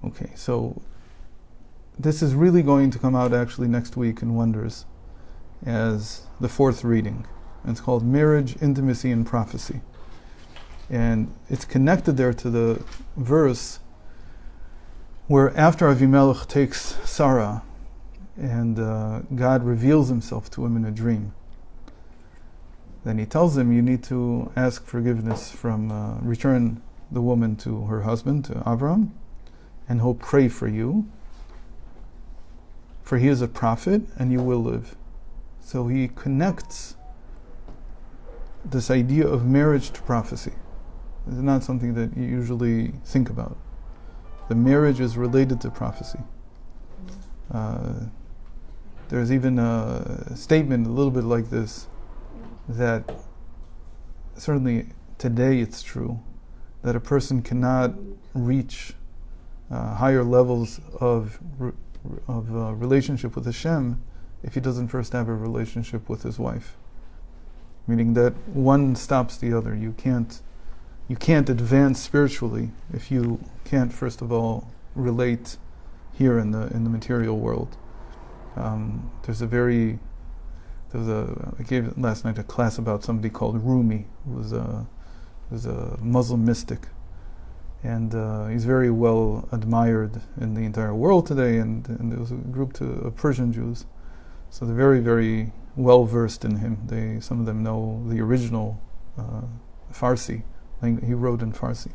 Okay, so this is really going to come out actually next week in Wonders as the fourth reading. And it's called Marriage, Intimacy, and Prophecy. And it's connected there to the verse where after Avimelech takes Sarah and God reveals himself to him in a dream, then he tells him, you need to ask forgiveness from, return the woman to her husband, to Avram, and he'll pray for you, for he is a prophet and you will live. So he connects this idea of marriage to prophecy. It's not something that you usually think about. The marriage is related to prophecy. There's even a statement a little bit like this, that certainly today it's true, that a person cannot reach higher levels of relationship with Hashem if he doesn't first have a relationship with his wife. Meaning that one stops the other. You can't advance spiritually if you can't first of all relate here in the material world. I gave last night a class about somebody called Rumi, who was a Muslim mystic, and he's very well admired in the entire world today. And there was a group of Persian Jews, so they're very, very well versed in him. Some of them know the original Farsi. He wrote in Farsi,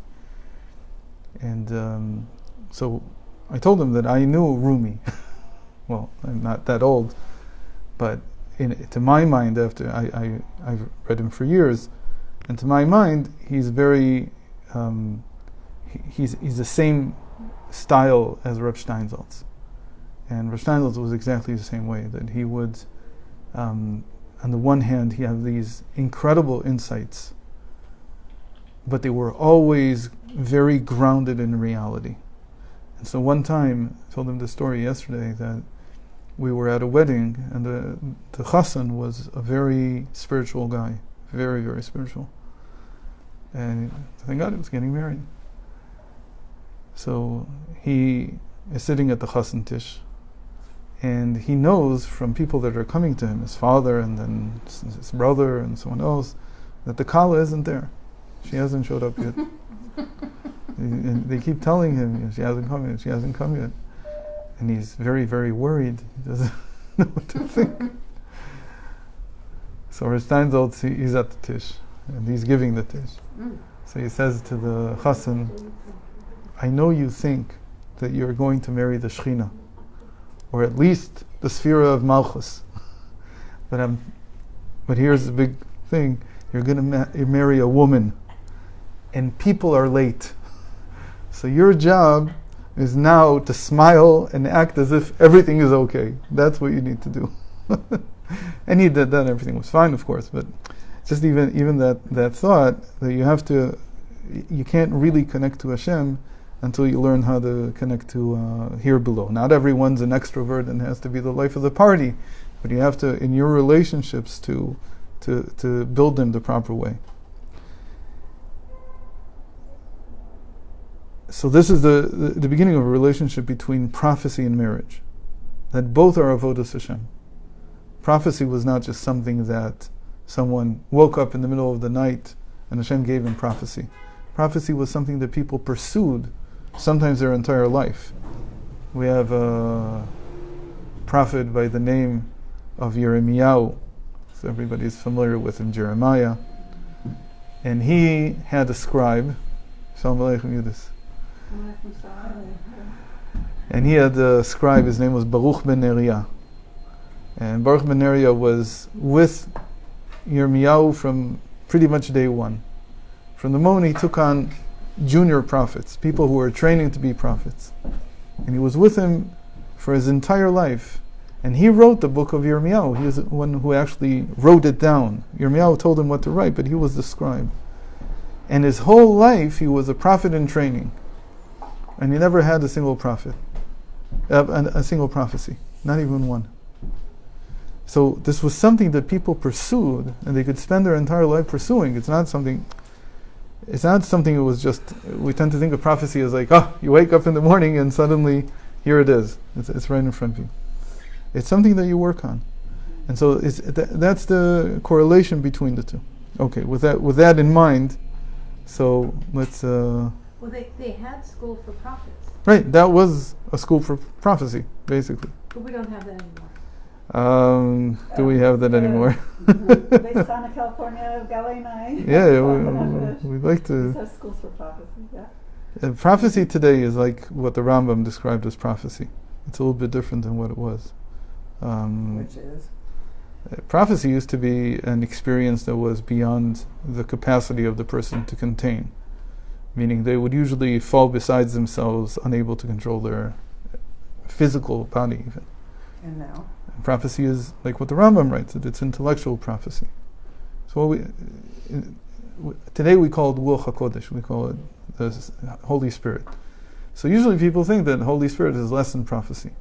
and so I told him that I knew Rumi. Well, I'm not that old, but to my mind, after I've read him for years, and to my mind, he's very he's the same style as Reb Steinsaltz, and Reb Steinsaltz was exactly the same way, that he would, on the one hand, he had these incredible insights, but they were always very grounded in reality. And so one time, I told him the story yesterday, that we were at a wedding, and the chassan was a very spiritual guy, very, very spiritual. And thank God he was getting married. So he is sitting at the chassan tish, and he knows from people that are coming to him, his father and then his brother and someone else, that the kala isn't there. She hasn't showed up yet. And they keep telling him, she hasn't come yet, she hasn't come yet. And he's very, very worried. He doesn't know what to think. So Rav Steinsaltz, he's at the tish, and he's giving the tish. So he says to the chassan, I know you think that you're going to marry the Shechina, or at least the Sphira of Malchus. But here's the big thing, you're going to marry a woman, and people are late. So your job is now to smile and act as if everything is okay. That's what you need to do. And he did that, everything was fine, of course, but just even that thought that you can't really connect to Hashem until you learn how to connect to here below. Not everyone's an extrovert and has to be the life of the party, but you have to, in your relationships, to build them the proper way. So this is the beginning of a relationship between prophecy and marriage, that both are avodas Hashem. Prophecy was not just something that someone woke up in the middle of the night and Hashem gave him prophecy. Prophecy was something that people pursued, sometimes their entire life. We have a prophet by the name of Yirmiyahu, so everybody's familiar with him, Jeremiah, and he had a scribe. Shalom Aleichem Yudis. And he had a scribe, his name was Baruch ben Neriah. And Baruch ben Neriah was with Yirmiyahu from pretty much day one. From the moment he took on junior prophets, people who were training to be prophets. And he was with him for his entire life. And he wrote the book of Yirmiyahu. He was the one who actually wrote it down. Yirmiyahu told him what to write, but he was the scribe. And his whole life he was a prophet in training. And he never had a single prophet, a single prophecy, not even one. So this was something that people pursued, and they could spend their entire life pursuing. It's not something, it's not something that was just, we tend to think of prophecy as like, oh, you wake up in the morning and suddenly here it is. It's right in front of you. It's something that you work on. And so that's the correlation between the two. Okay, with that in mind, so let's... well, they had school for prophets. Right, that was a school for prophecy, basically. But we don't have that anymore. Do we have that anymore? Based on California Galilei. Yeah, we'd like to... It has schools for prophecy, yeah. Prophecy today is like what the Rambam described as prophecy. It's a little bit different than what it was. Which is? Prophecy used to be an experience that was beyond the capacity of the person to contain. Meaning they would usually fall beside themselves, unable to control their physical body even. And now? And prophecy is like what the Rambam writes, that it's intellectual prophecy. So today we call it Ruach HaKodesh, we call it the Holy Spirit. So usually people think that Holy Spirit is less than prophecy.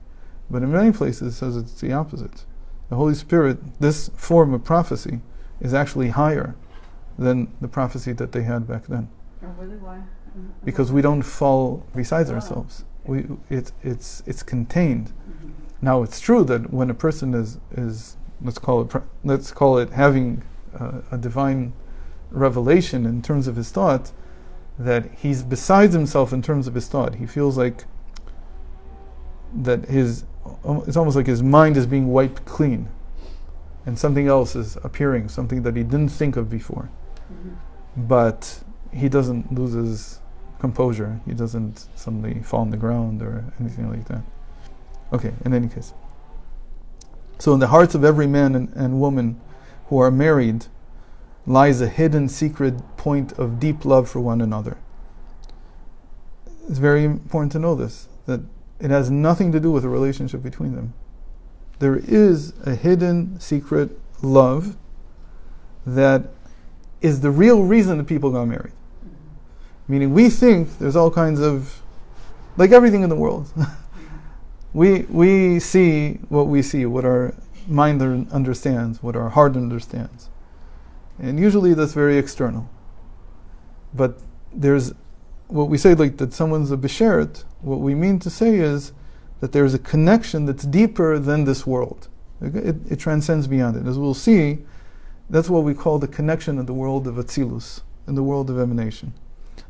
But in many places it says it's the opposite. The Holy Spirit, this form of prophecy, is actually higher than the prophecy that they had back then. Oh, really? Why? Because we don't fall besides ourselves. It's contained. Mm-hmm. Now it's true that when a person is let's call it having a divine revelation in terms of his thought, that he's besides himself in terms of his thought. He feels like that it's almost like his mind is being wiped clean, and something else is appearing, something that he didn't think of before. Mm-hmm. But he doesn't lose his composure. He doesn't suddenly fall on the ground or anything like that. Okay, in any case. So in the hearts of every man and woman who are married lies a hidden secret point of deep love for one another. It's very important to know this, that it has nothing to do with the relationship between them. There is a hidden secret love that is the real reason that people got married. Meaning we think there's all kinds of, like everything in the world. we see what we see, what our mind understands, what our heart understands. And usually that's very external. But there's, what we say like that someone's a besheret, what we mean to say is that there's a connection that's deeper than this world. It transcends beyond it. As we'll see, that's what we call the connection of the world of Atzilus, in the world of emanation.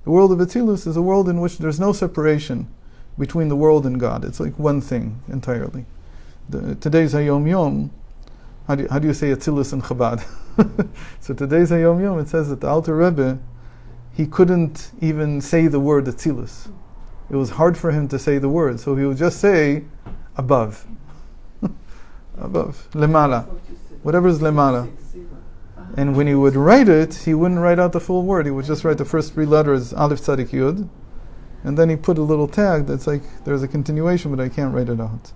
The world of Atzilus is a world in which there's no separation between the world and God. It's like one thing entirely. Today's Hayom Yom, how do you say Atzilus in Chabad? So today's Hayom Yom, it says that the Alter Rebbe, he couldn't even say the word Atzilus. It was hard for him to say the word, so he would just say above. Above, lemala, whatever's lemala. And when he would write it, he wouldn't write out the full word. He would just write the first three letters, Aleph Tzadik Yud, and then he put a little tag that's like there's a continuation, but I can't write it out.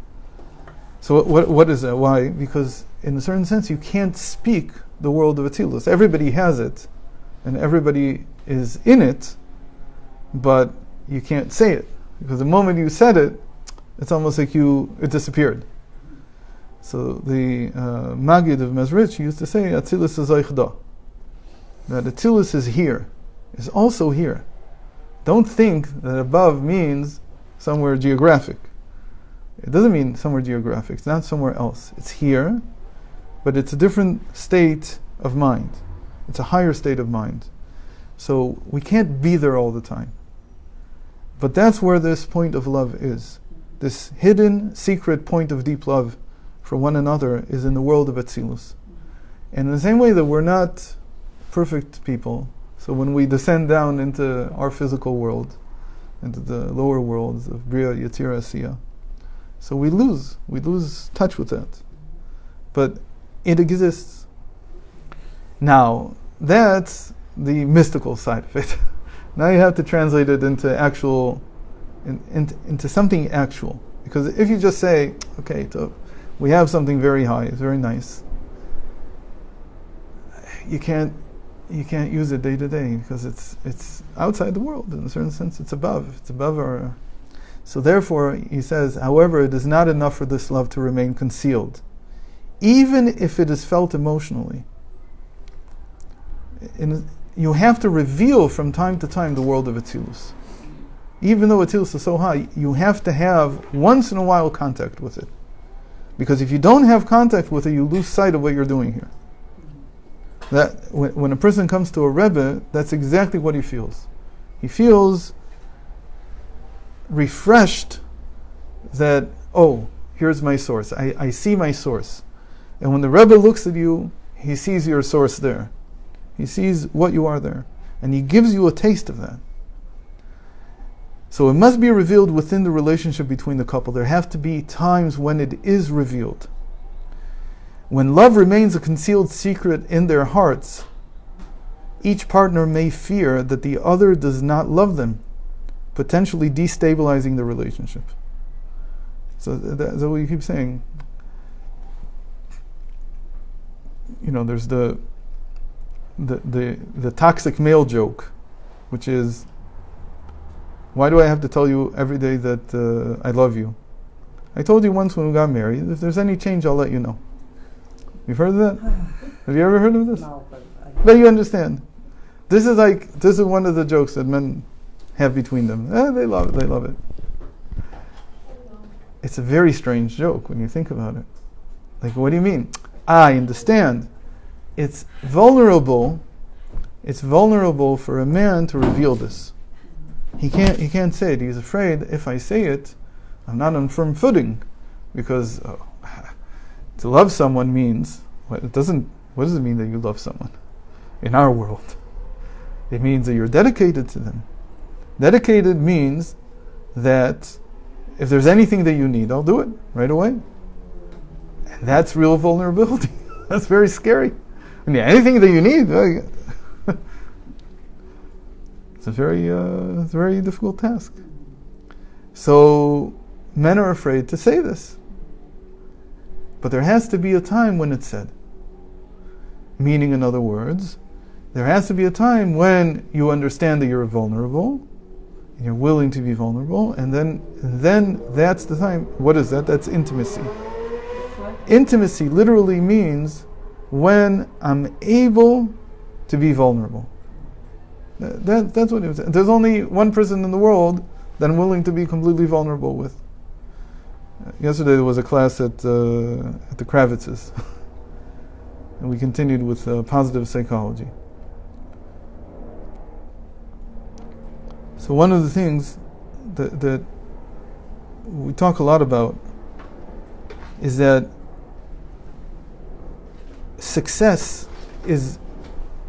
So what is that? Why? Because in a certain sense, you can't speak the world of Atzilus. Everybody has it, and everybody is in it, but you can't say it because the moment you said it, it's almost like it disappeared. So the Magid of Mezrich used to say, Atzilus is Eichda. That Atzilus is here, is also here. Don't think that above means somewhere geographic. It doesn't mean somewhere geographic, it's not somewhere else. It's here, but it's a different state of mind. It's a higher state of mind. So we can't be there all the time. But that's where this point of love is. This hidden, secret point of deep love for one another is in the world of Atzilus. And in the same way that we're not perfect people, so when we descend down into our physical world, into the lower worlds of Bria, Yetzirah, Asiyah, so we lose touch with that. But it exists. Now, that's the mystical side of it. Now you have to translate it into into something actual. Because if you just say, okay, so we have something very high, it's very nice, you can't use it day to day because it's outside the world. In a certain sense, it's above our. So therefore, he says, however, it is not enough for this love to remain concealed, even if it is felt emotionally. you have to reveal from time to time the world of Atzilus. Even though Atzilus is so high, you have to have once in a while contact with it. Because if you don't have contact with it, you lose sight of what you're doing here. That when a person comes to a Rebbe, that's exactly what he feels. He feels refreshed that, oh, here's my source. I see my source. And when the Rebbe looks at you, he sees your source there. He sees what you are there. And he gives you a taste of that. So it must be revealed within the relationship between the couple. There have to be times when it is revealed. When love remains a concealed secret in their hearts, each partner may fear that the other does not love them, potentially destabilizing the relationship. So that's what you keep saying. You know, there's the toxic male joke, which is, why do I have to tell you every day that I love you? I told you once when we got married, if there's any change, I'll let you know. You've heard of that? Have you ever heard of this? No, but you understand. This is one of the jokes that men have between them. They love it. It's a very strange joke when you think about it. Like, what do you mean? I understand. It's vulnerable for a man to reveal this. He can't say it. He's afraid if I say it, I'm not on firm footing, because to love someone means what does it mean that you love someone? In our world, it means that you're dedicated to them. Dedicated means that if there's anything that you need, I'll do it right away. And that's real vulnerability. That's very scary. I mean, anything that you need, it's a very difficult task. So men are afraid to say this. But there has to be a time when it's said. Meaning, in other words, there has to be a time when you understand that you're vulnerable, and you're willing to be vulnerable, and then that's the time. What is that? That's intimacy. Intimacy literally means when I'm able to be vulnerable. That's what it was. There's only one person in the world that I'm willing to be completely vulnerable with. Yesterday there was a class at the Kravitzes, and we continued with positive psychology. So one of the things that we talk a lot about is that success is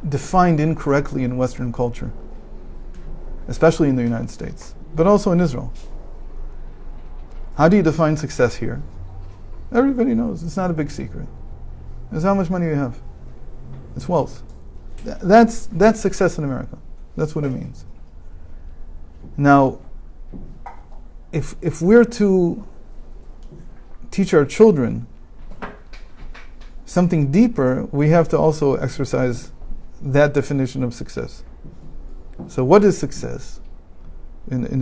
defined incorrectly in Western culture, especially in the United States, but also in Israel. How do you define success here? Everybody knows. It's not a big secret. It's how much money you have. It's wealth. That's success in America. That's what it means. Now, if we're to teach our children something deeper, we have to also exercise that definition of success. So what is success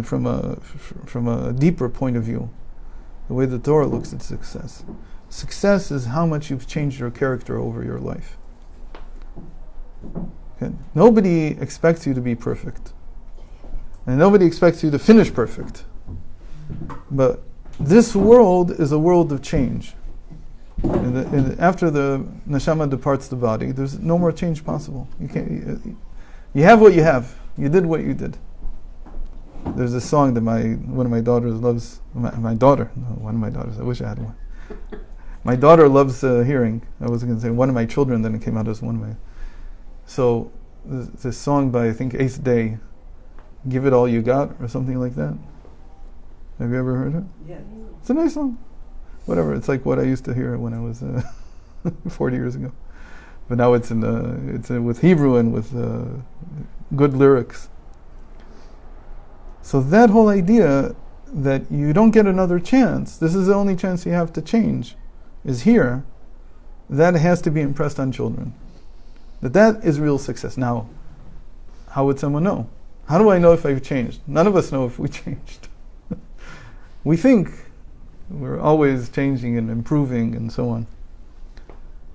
from a deeper point of view? The way the Torah looks at success. Success is how much you've changed your character over your life. Okay? Nobody expects you to be perfect. And nobody expects you to finish perfect. But this world is a world of change. After the neshama departs the body, there's no more change possible. You have what you have. You did what you did. There's a song that one of my daughters loves. One of my daughters. I wish I had one. My daughter loves hearing. I was going to say one of my children, then it came out as one of my. So this song by, I think, Eighth Day, "Give It All You Got" or something like that. Have you ever heard it? Yeah. It's a nice song. Whatever. It's like what I used to hear when I was 40 years ago. But now it's with Hebrew and with good lyrics. So that whole idea that you don't get another chance, this is the only chance you have to change, is here, that has to be impressed on children. That is real success. Now, how would someone know? How do I know if I've changed? None of us know if we changed. We think we're always changing and improving and so on.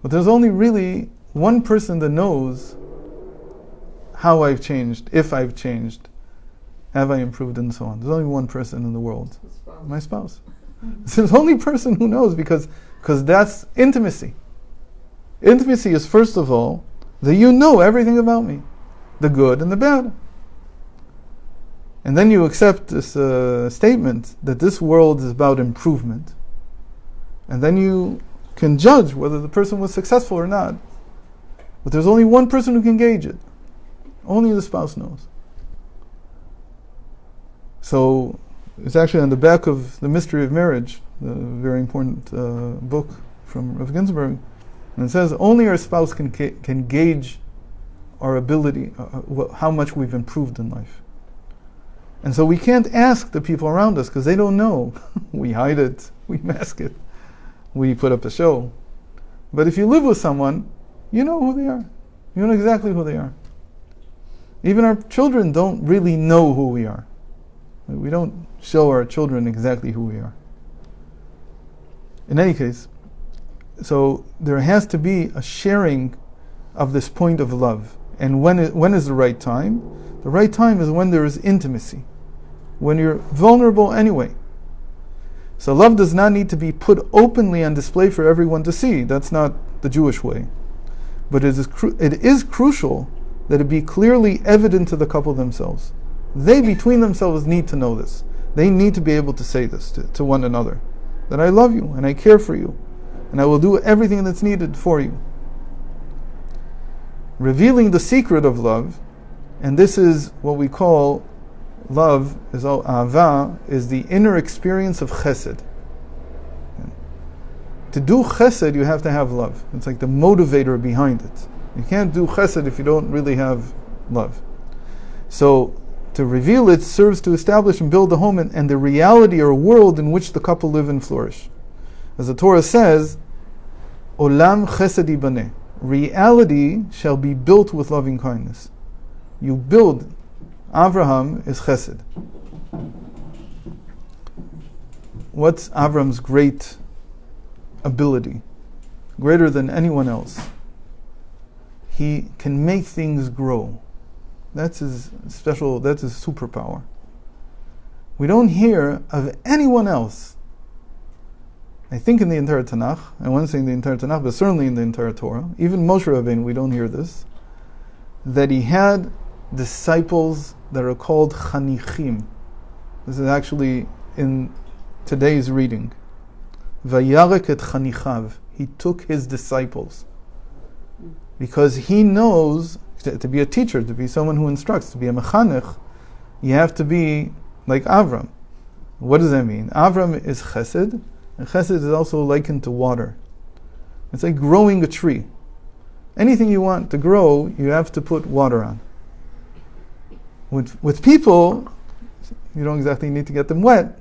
But there's only really one person that knows how I've changed, if I've changed, have I improved, and so on. There's only one person in the world, my spouse. It's the only person who knows, because that's intimacy. Intimacy is, first of all, that you know everything about me, the good and the bad. And then you accept this statement that this world is about improvement. And then you can judge whether the person was successful or not. But there's only one person who can gauge it. Only the spouse knows. So it's actually on the back of The Mystery of Marriage, the very important book from Rav Ginsburg. And it says only our spouse can gauge our ability, how much we've improved in life. And so we can't ask the people around us because they don't know. We hide it, we mask it, we put up a show. But if you live with someone, you know who they are. You know exactly who they are. Even our children don't really know who we are. We don't show our children exactly who we are. In any case, so there has to be a sharing of this point of love. And when is the right time? The right time is when there is intimacy, when you're vulnerable anyway. So love does not need to be put openly on display for everyone to see. That's not the Jewish way. But it is crucial that it be clearly evident to the couple themselves. They between themselves need to know this. They need to be able to say this to one another, that I love you and I care for you and I will do everything that's needed for you. Revealing the secret of love, and this is what we call love, is ahava, is the inner experience of chesed. To do chesed, you have to have love. It's like the motivator behind it. You can't do chesed if you don't really have love. So, to reveal it serves to establish and build the home and the reality or world in which the couple live and flourish. As the Torah says, Olam chesed yibaneh. Reality shall be built with loving kindness. You build. Avraham is chesed. What's Avram's great ability? Greater than anyone else. He can make things grow. That's his superpower. We don't hear of anyone else, I think in the entire Tanakh, I wouldn't say in the entire Tanakh, but certainly in the entire Torah, even Moshe Rabbeinu, we don't hear this, that he had disciples that are called chanichim. This is actually in today's reading. Vayarek et chanichav. He took his disciples. Because he knows, to be a teacher, to be someone who instructs, to be a mechanech, you have to be like Avram. What does that mean? Avram is chesed, and chesed is also likened to water. It's like growing a tree. Anything you want to grow, you have to put water on. With people, you don't exactly need to get them wet.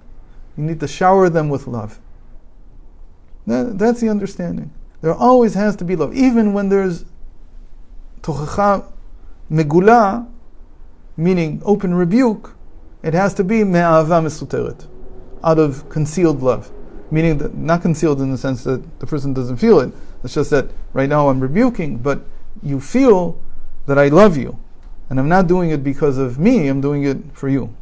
You need to shower them with love. That's the understanding. There always has to be love. Even when there's tochacha megula, meaning open rebuke, it has to be me'ahava mesuteret, out of concealed love. Meaning that not concealed in the sense that the person doesn't feel it. It's just that right now I'm rebuking, but you feel that I love you. And I'm not doing it because of me, I'm doing it for you.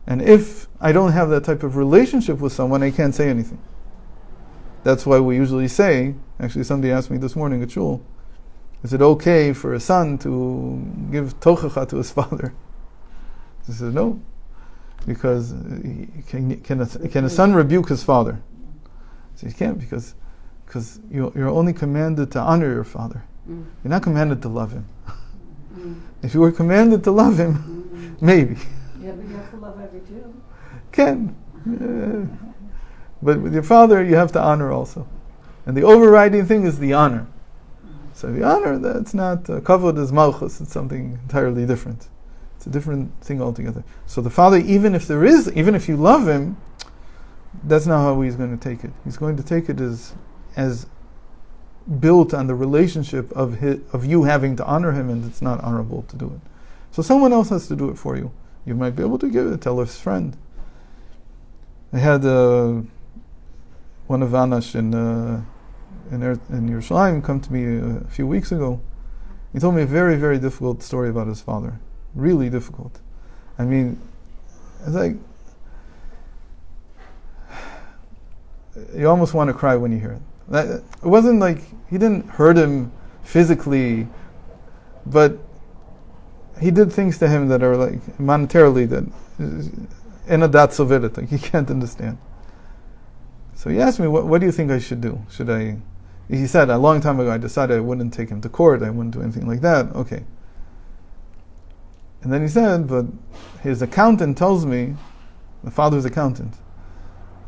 And if I don't have that type of relationship with someone, I can't say anything. That's why we usually say, actually somebody asked me this morning at shul, is it okay for a son to give tochacha to his father? He said no, because can a son rebuke his father? So you can't, because you're only commanded to honor your father. You're not commanded to love him. If you were commanded to love him, maybe. Yeah, but you have to love every Jew. Can. But with your father, you have to honor also. And the overriding thing is the honor. So the honor, that's not, kavod is malchus, it's something entirely different. It's a different thing altogether. So the father, even if you love him, that's not how he's going to take it. He's going to take it as built on the relationship of you having to honor him, and it's not honorable to do it. So someone else has to do it for you. You might be able to give it, tell his friend. I had one of Anash in Yerushalayim come to me a few weeks ago, He told me a very, very difficult story about his father. Really difficult. I mean, it's like, you almost want to cry when you hear it. It wasn't like, he didn't hurt him physically, but he did things to him that are like, monetarily, that in a dat sovelet, like you can't understand. So he asked me, what do you think I should do? He said, a long time ago, I decided I wouldn't take him to court, I wouldn't do anything like that. Okay. And then he said, but his accountant tells me, the father's accountant,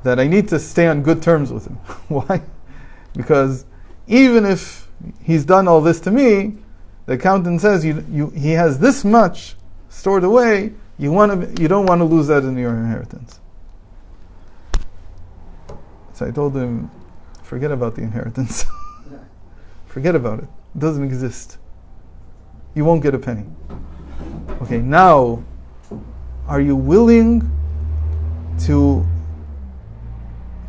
that I need to stay on good terms with him. Why? Because even if he's done all this to me, the accountant says he has this much stored away, you don't want to lose that in your inheritance. So I told him, forget about the inheritance. Forget about it. It doesn't exist. You won't get a penny. Okay, now, are you willing to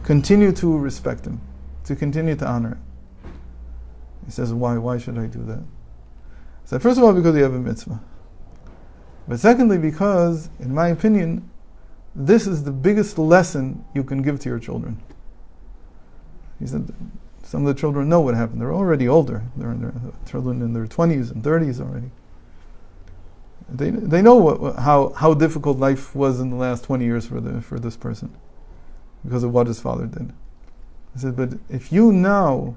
continue to respect him, to continue to honor him? He says, why? Why should I do that? I said, first of all, because you have a mitzvah. But secondly, because, in my opinion, this is the biggest lesson you can give to your children. He said, some of the children know what happened. They're already older. They're in their children in their 20s and 30s already. They know how difficult life was in the last 20 years for this person because of what his father did. I said, but if you now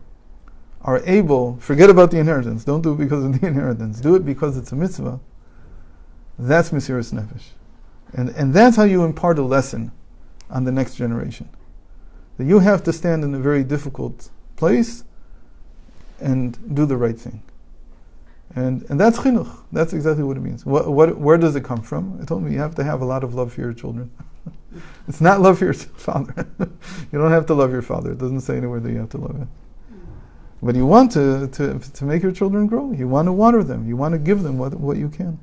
are able, forget about the inheritance. Don't do it because of the inheritance. Do it because it's a mitzvah. That's Mesiras Nefesh. And that's how you impart a lesson on the next generation. That you have to stand in a very difficult place and do the right thing. And that's chinuch. That's exactly what it means. Where does it come from? I told me you have to have a lot of love for your children. It's not love for your father. You don't have to love your father. It doesn't say anywhere that you have to love him. But you want to make your children grow. You want to water them. You want to give them what you can.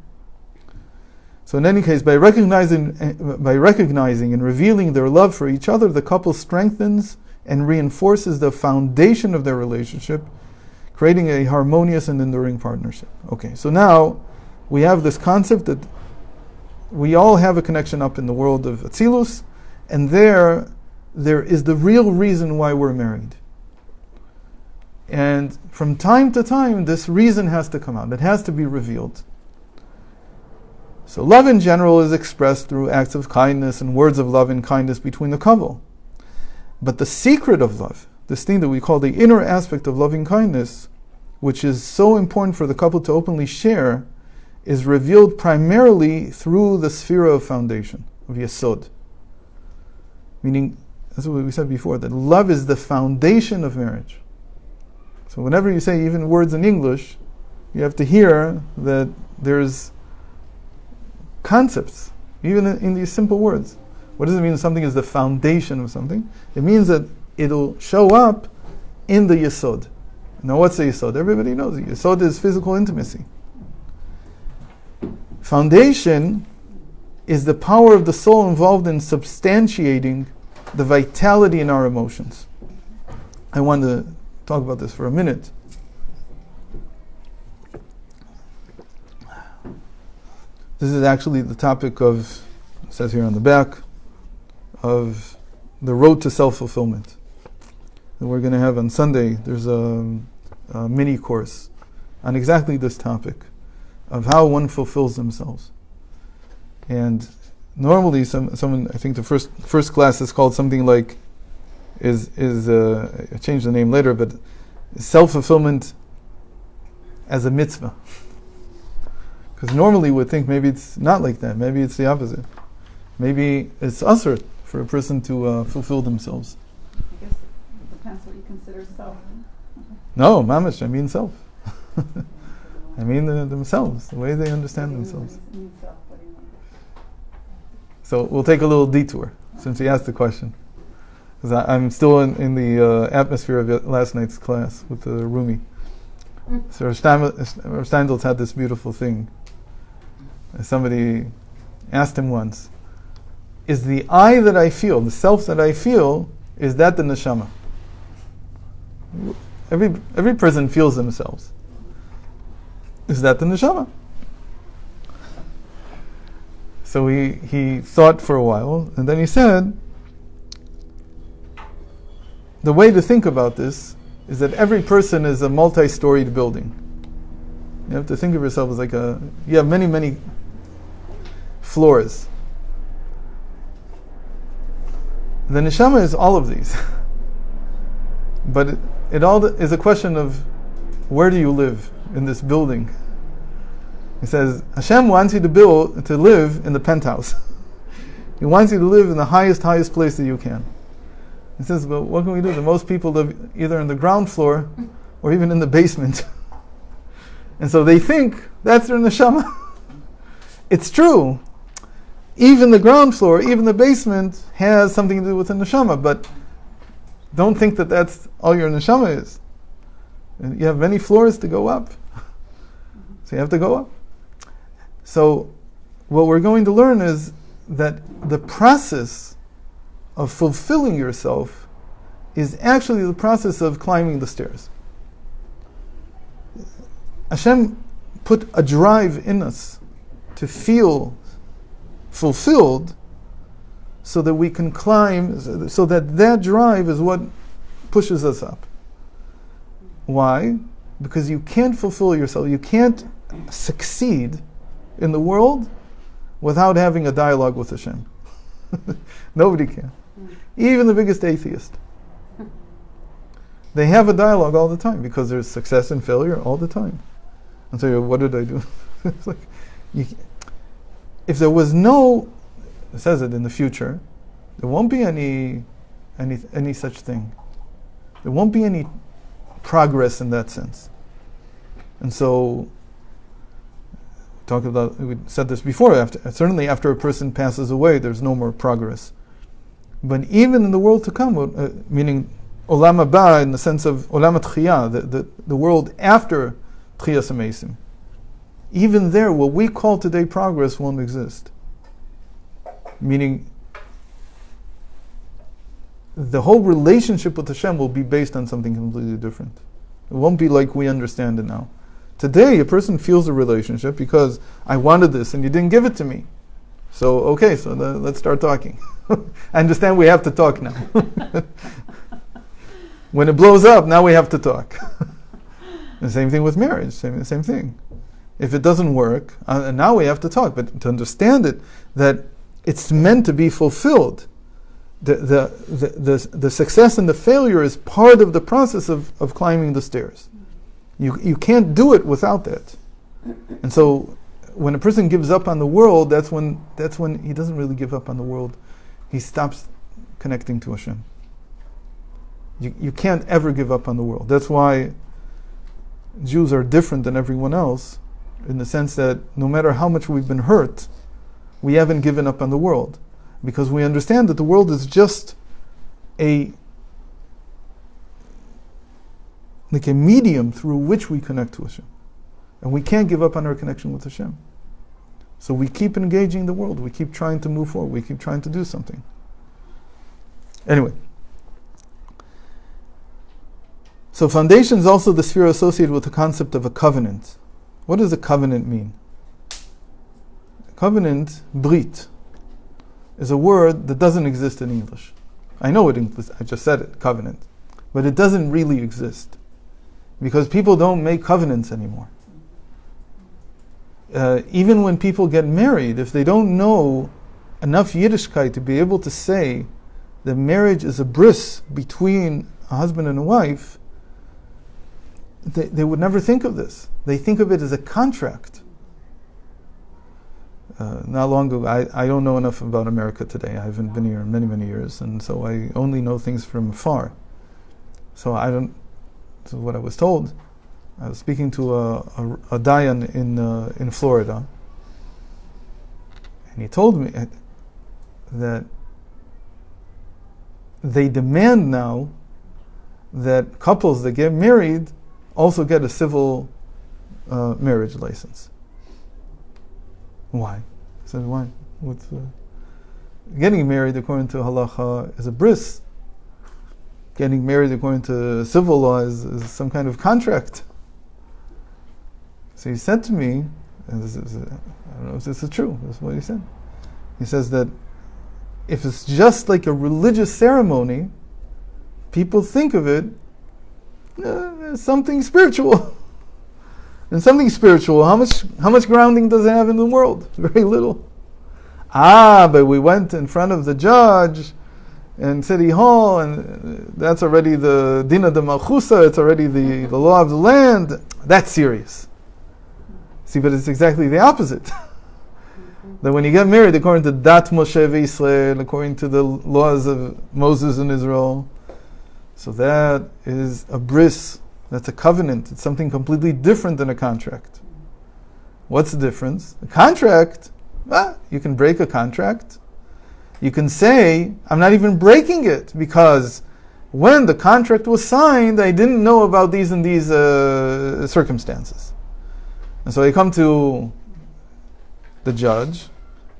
So in any case, by recognizing and revealing their love for each other, the couple strengthens and reinforces the foundation of their relationship, creating a harmonious and enduring partnership. Okay, so now we have this concept that we all have a connection up in the world of Atzilus, and there is the real reason why we're married. And from time to time, this reason has to come out. It has to be revealed. So love in general is expressed through acts of kindness and words of love and kindness between the couple. But the secret of love, this thing that we call the inner aspect of loving kindness, which is so important for the couple to openly share, is revealed primarily through the sphere of foundation, of Yesod. Meaning, that's what we said before, that love is the foundation of marriage. So whenever you say even words in English, you have to hear that there's concepts, even in these simple words. What does it mean something is the foundation of something? It means that it'll show up in the Yesod. Now what's the Yesod? Everybody knows it. Yesod is physical intimacy. Foundation is the power of the soul involved in substantiating the vitality in our emotions. I want to talk about this for a minute. This is actually the topic of, it says here on the back, of the road to self-fulfillment. And we're going to have on Sunday, there's a mini course on exactly this topic of how one fulfills themselves. And normally, someone, I think the first class is called something like, I changed the name later, but self-fulfillment as a mitzvah. Because normally we would think maybe it's not like that. Maybe it's the opposite. Maybe it's usher for a person to fulfill themselves. I guess it depends what you consider self. No, mamish, I mean self. I mean themselves, the way they understand themselves. So we'll take a little detour, since he asked the question. Because I'm still in the atmosphere of last night's class with the Rumi. So Rav Steinsaltz had this beautiful thing. Somebody asked him once, is the I that I feel, the self that I feel, is that the neshama? Every person feels themselves. is that the neshama? So he thought for a while, and then he said, the way to think about this is that every person is a multi-storied building. You have to think of yourself as you have many, many floors. The neshama is all of these. But it all is a question of where do you live in this building? He says, Hashem wants you to live in the penthouse. He wants you to live in the highest place that you can. He says, but what can we do? The most people live either in the ground floor or even in the basement. And so they think that's their neshama. It's true. Even the ground floor, even the basement has something to do with the neshama, but don't think that that's all your neshama is. And you have many floors to go up. So you have to go up. So what we're going to learn is that the process of fulfilling yourself is actually the process of climbing the stairs. Hashem put a drive in us to feel fulfilled so that we can climb, so that drive is what pushes us up. Why? Because you can't fulfill yourself, you can't succeed in the world without having a dialogue with Hashem. Nobody can. Even the biggest atheist. They have a dialogue all the time because there's success and failure all the time. And so, what did I do? It's like, if there was no, it says it in the future, there won't be any such thing. There won't be any progress in that sense. And so, we said this before, certainly after a person passes away, there's no more progress. But even in the world to come, meaning Olam Haba in the sense of Olam HaTchiyah, the world after Tchiyas HaMeisim, even there, what we call today progress won't exist. Meaning, the whole relationship with Hashem will be based on something completely different. It won't be like we understand it now. Today, a person feels a relationship because I wanted this and you didn't give it to me. So, okay, so let's start talking. I understand we have to talk now. When it blows up, now we have to talk. The same thing with marriage, same thing. If it doesn't work, now we have to talk. But to understand it, that it's meant to be fulfilled. The success and the failure is part of the process of climbing the stairs. You can't do it without that. And so, when a person gives up on the world, that's when he doesn't really give up on the world. He stops connecting to Hashem. You can't ever give up on the world. That's why Jews are different than everyone else, in the sense that no matter how much we've been hurt, we haven't given up on the world. Because we understand that the world is just like a medium through which we connect to Hashem. And we can't give up on our connection with Hashem. So we keep engaging the world. We keep trying to move forward. We keep trying to do something. Anyway. So foundation is also the sphere associated with the concept of a covenant. What does a covenant mean? A covenant, brit, is a word that doesn't exist in English. I know it exists, I just said it, covenant. But it doesn't really exist. Because people don't make covenants anymore. Even when people get married, if they don't know enough Yiddishkeit to be able to say that marriage is a bris between a husband and a wife, they would never think of this. They think of it as a contract. Not long ago, I don't know enough about America today. I haven't been here in many, many years, and so I only know things from afar. So what I was told, I was speaking to a dayan in Florida, and he told me that they demand now that couples that get married also get a civil marriage license. Why? I said, why? Getting married according to halacha is a bris. Getting married according to civil law is some kind of contract. So he said to me, and this is, I don't know if this is true, this is what he said. He says that if it's just like a religious ceremony, people think of it as something spiritual. And something spiritual, how much grounding does it have in the world? Very little. But we went in front of the judge in City Hall, and that's already the Dina de Malchusa, it's already the law of the land. That's serious. See, but it's exactly the opposite. That when you get married, according to Dat Moshe v'Yisrael, according to the laws of Moses and Israel, so that is a bris, that's a covenant. It's something completely different than a contract. What's the difference? A contract, you can break a contract. You can say, I'm not even breaking it, because when the contract was signed, I didn't know about these and these circumstances. And so I come to the judge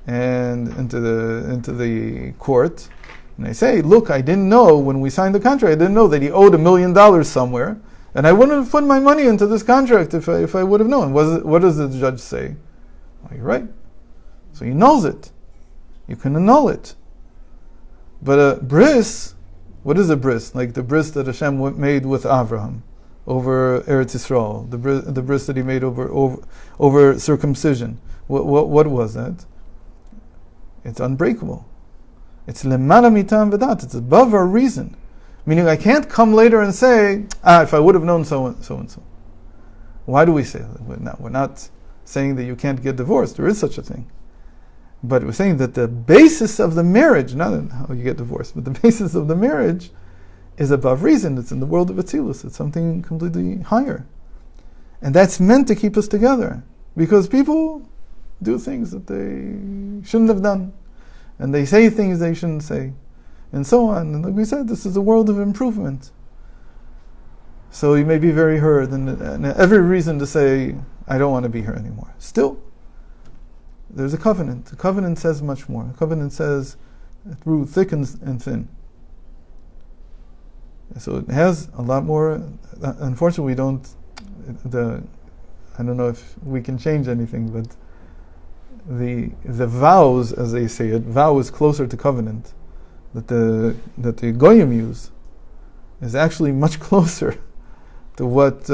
and into the court, and I say, look, I didn't know when we signed the contract, I didn't know that he owed $1 million somewhere, and I wouldn't have put my money into this contract if I would have known. What does the judge say? Well, you're right. So he knows it. You can annul it. But a bris, what is a bris? Like the bris that Hashem made with Avraham over Eretz Yisrael, the bris that he made over circumcision. What was that? It's unbreakable. It's lemala mitam v'dat. It's above our reason. Meaning I can't come later and say, if I would have known so and so. Why do we say that? We're not saying that you can't get divorced. There is such a thing. But we're saying that the basis of the marriage, not how you get divorced, but the basis of the marriage is above reason. It's in the world of Atzilus. It's something completely higher. And that's meant to keep us together. Because people do things that they shouldn't have done. And they say things they shouldn't say. And so on. And like we said, this is a world of improvement. So you may be very hurt, and every reason to say, I don't want to be here anymore. Still, there's a covenant. The covenant says much more. The covenant says through thick and thin. So it has a lot more. Unfortunately, I don't know if we can change anything, but the vows, as they say it, vow is closer to covenant. That the Goyim use is actually much closer to what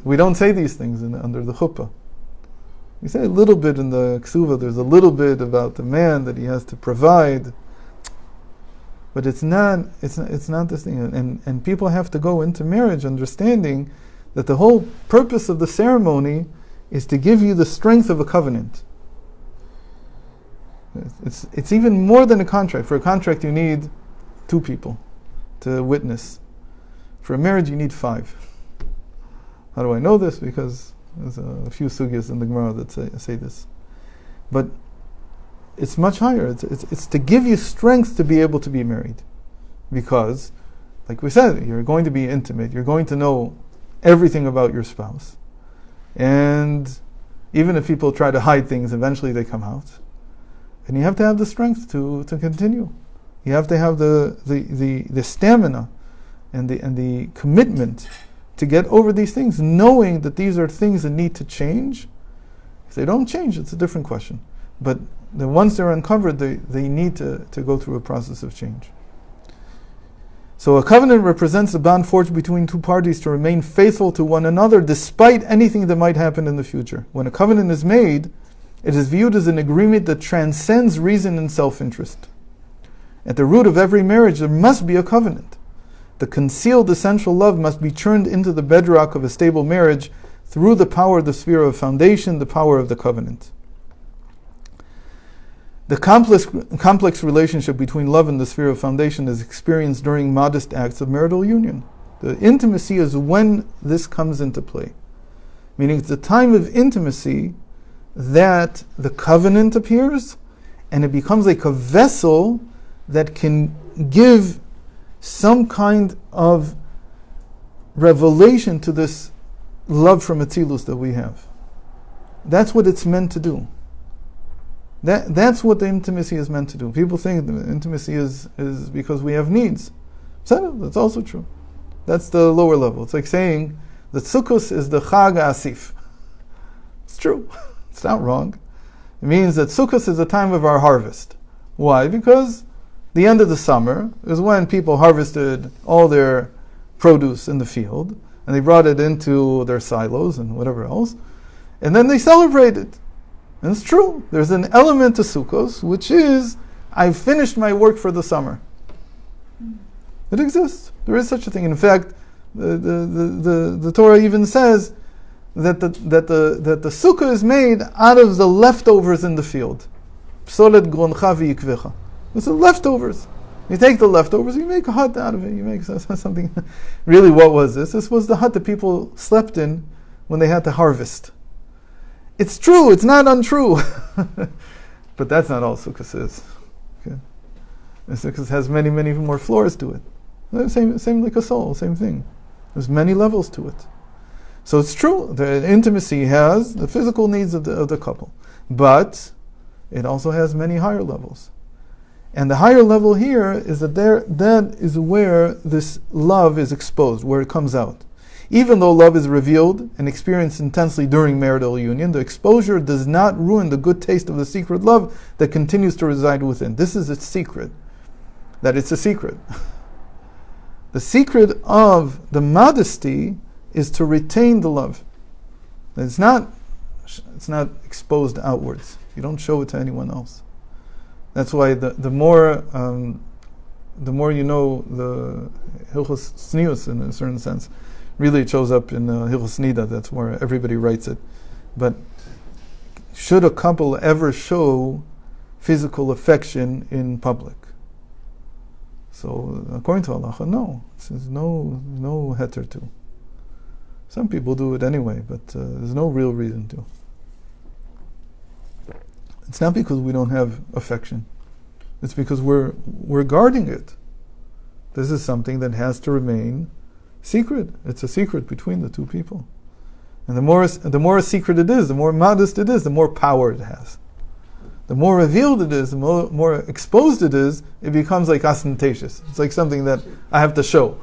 we don't say these things under the chuppah. We say a little bit in the ksuva. There's a little bit about the man that he has to provide, but it's not this thing. And people have to go into marriage understanding that the whole purpose of the ceremony is to give you the strength of a covenant. It's even more than a contract. For a contract, you need 2 people to witness. For a marriage, you need 5. How do I know this? Because there's a few sugyas in the Gemara that say this. But it's much higher. It's to give you strength to be able to be married. Because, like we said, you're going to be intimate. You're going to know everything about your spouse. And even if people try to hide things, eventually they come out. And you have to have the strength to continue. You have to have the stamina and the commitment to get over these things, knowing that these are things that need to change. If they don't change, it's a different question. But once they're uncovered, they need to go through a process of change. So a covenant represents the bond forged between 2 parties to remain faithful to one another despite anything that might happen in the future. When a covenant is made, it is viewed as an agreement that transcends reason and self-interest. At the root of every marriage, there must be a covenant. The concealed essential love must be turned into the bedrock of a stable marriage through the power of the sphere of foundation, the power of the covenant. The complex relationship between love and the sphere of foundation is experienced during modest acts of marital union. The intimacy is when this comes into play. Meaning it's the time of intimacy that the covenant appears, and it becomes like a vessel that can give some kind of revelation to this love from Atzilus that we have. That's what it's meant to do. That's what the intimacy is meant to do. People think the intimacy is because we have needs. That's also true. That's the lower level. It's like saying that Sukkos is the Chag Asif. It's true. It's not wrong. It means that Sukkot is the time of our harvest. Why? Because the end of the summer is when people harvested all their produce in the field, and they brought it into their silos and whatever else, and then they celebrated. And it's true. There's an element to Sukkot, which is, I've finished my work for the summer. It exists. There is such a thing. In fact, the Torah even says that the sukkah is made out of the leftovers in the field. Psolet groncha v'yikvecha. It's the leftovers. You take the leftovers, you make a hut out of it. You make something. Really, what was this? This was the hut that people slept in when they had to harvest. It's true. It's not untrue. But that's not all sukkah is. Okay. And sukkah has many, many more floors to it. Same like a soul. Same thing. There's many levels to it. So it's true. The intimacy has the physical needs of the couple, but it also has many higher levels. And the higher level here is that that is where this love is exposed, where it comes out. Even though love is revealed and experienced intensely during marital union, the exposure does not ruin the good taste of the secret love that continues to reside within. This is its secret, that it's a secret. The secret of the modesty is to retain the love. It's not exposed outwards. You don't show it to anyone else. That's why the more you know the Hilchos Tznius in a certain sense. Really, it shows up in Hilchos Nida. That's where everybody writes it. But should a couple ever show physical affection in public? So, according to Allah, no. There's no heter to. Some people do it anyway, but there's no real reason to. It's not because we don't have affection. It's because we're guarding it. This is something that has to remain secret. It's a secret between the two people. And the more secret it is, the more modest it is, the more power it has. The more revealed it is, the more exposed it is, it becomes like ostentatious. It's like something that I have to show.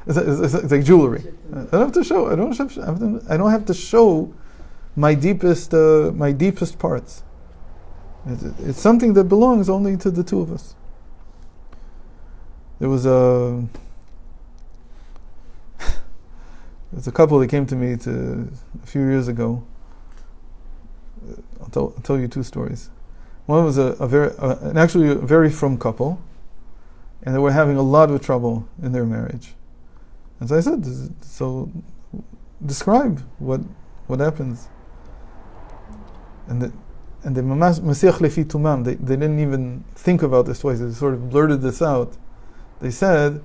it's like jewelry. I don't have to show. I don't have to show my deepest parts. It's something that belongs only to the two of us. There's a couple that came to me a few years ago. I'll tell you two stories. One was actually a very frum couple, and they were having a lot of trouble in their marriage. And so I said, so describe what happens. And the Masiach Lefi Tumam, they didn't even think about this twice. They sort of blurted this out. They said,